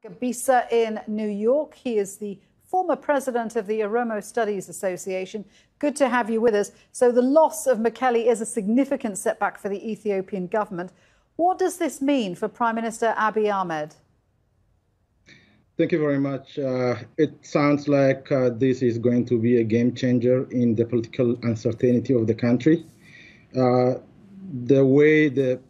Gabisa in New York. He is the former president of the Oromo Studies Association. Good to have you with us. So the loss of Mekele is a significant setback for the Ethiopian government. What does this mean for Prime Minister Abiy Ahmed? Thank you very much. It sounds like this is going to be a game changer in the political uncertainty of the country. The way the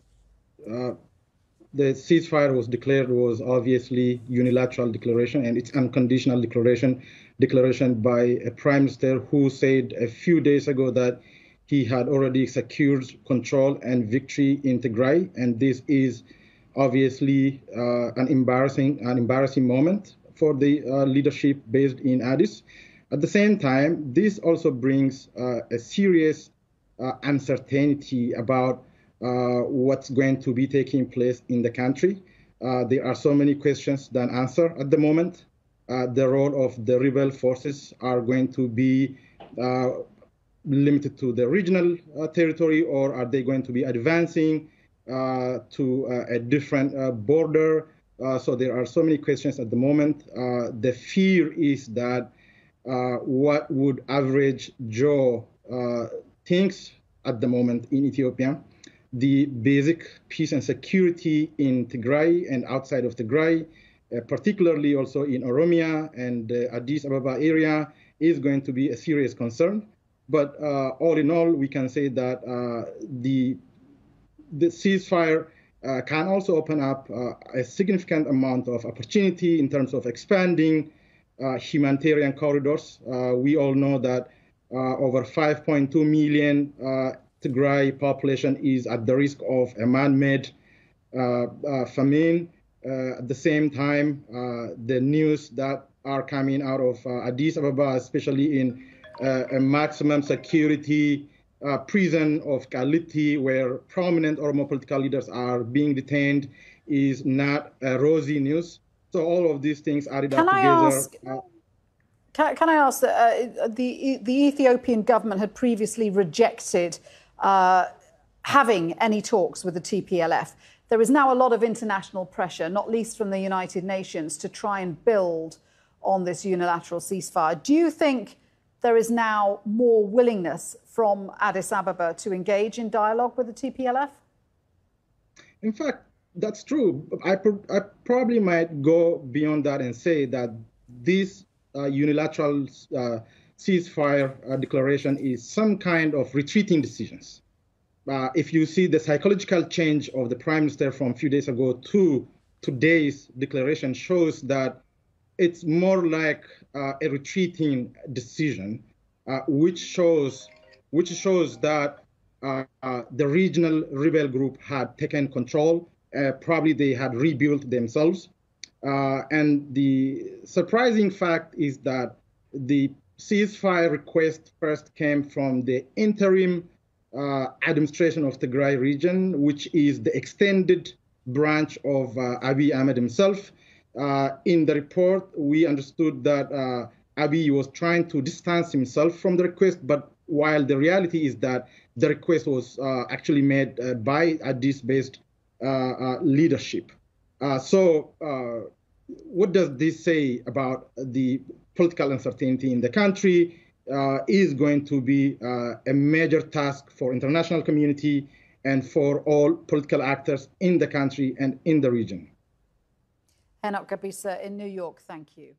ceasefire was declared was obviously unilateral declaration, and it's unconditional declaration by a prime minister who said a few days ago that he had already secured control and victory in Tigray, and this is obviously an embarrassing moment for the leadership based in Addis. At the same time, this also brings a serious uncertainty about what's going to be taking place in the country. There are so many questions than answer at the moment. The role of the rebel forces are going to be limited to the regional territory, or are they going to be advancing to a different border? So there are so many questions at the moment. The fear is that what would average Joe thinks at the moment in Ethiopia, the basic peace and security in Tigray and outside of Tigray, particularly also in Oromia and Addis Ababa area, is going to be a serious concern. But all in all, we can say that the ceasefire can also open up a significant amount of opportunity in terms of expanding humanitarian corridors. We all know that over 5.2 million Tigray population is at the risk of a man-made famine. At the same time, the news that are coming out of Addis Ababa, especially in a maximum security prison of Kaliti, where prominent Oromo political leaders are being detained, is not rosy news. So all of these things added up together. Can I ask that the Ethiopian government had previously rejected having any talks with the TPLF. There is now a lot of international pressure, not least from the United Nations, to try and build on this unilateral ceasefire. Do you think there is now more willingness from Addis Ababa to engage in dialogue with the TPLF? In fact, that's true. I probably might go beyond that and say that this unilateral ceasefire declaration is some kind of retreating decisions. If you see the psychological change of the prime minister from a few days ago to today's declaration shows that it's more like a retreating decision, which shows that the regional rebel group had taken control. Probably they had rebuilt themselves. And the surprising fact is that the ceasefire request first came from the interim administration of the Tigray region, which is the extended branch of Abiy Ahmed himself. In the report, we understood that Abiy was trying to distance himself from the request, but while the reality is that the request was actually made by Addis-based leadership. So what does this say about the political uncertainty in the country? Is going to be a major task for international community and for all political actors in the country and in the region. Henok Ga in New York, thank you.